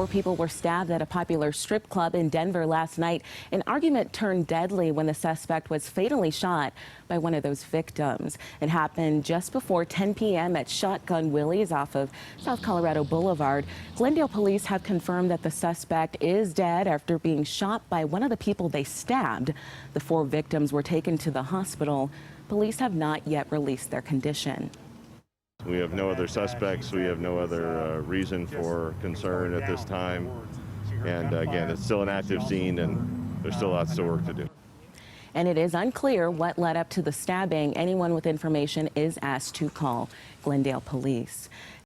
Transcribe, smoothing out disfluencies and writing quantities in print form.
4 people were stabbed at a popular strip club in Denver last night. An argument turned deadly when the suspect was fatally shot by one of those victims. It happened just before 10 p.m. at Shotgun Willie's off of South Colorado Boulevard. Glendale police have confirmed that the suspect is dead after being shot by one of the people they stabbed. The 4 victims were taken to the hospital. Police have not yet released their condition. We have no other suspects. We have no other reason for concern at this time. And again, it's still an active scene and there's still lots of work to do. And it is unclear what led up to the stabbing. Anyone with information is asked to call Glendale police.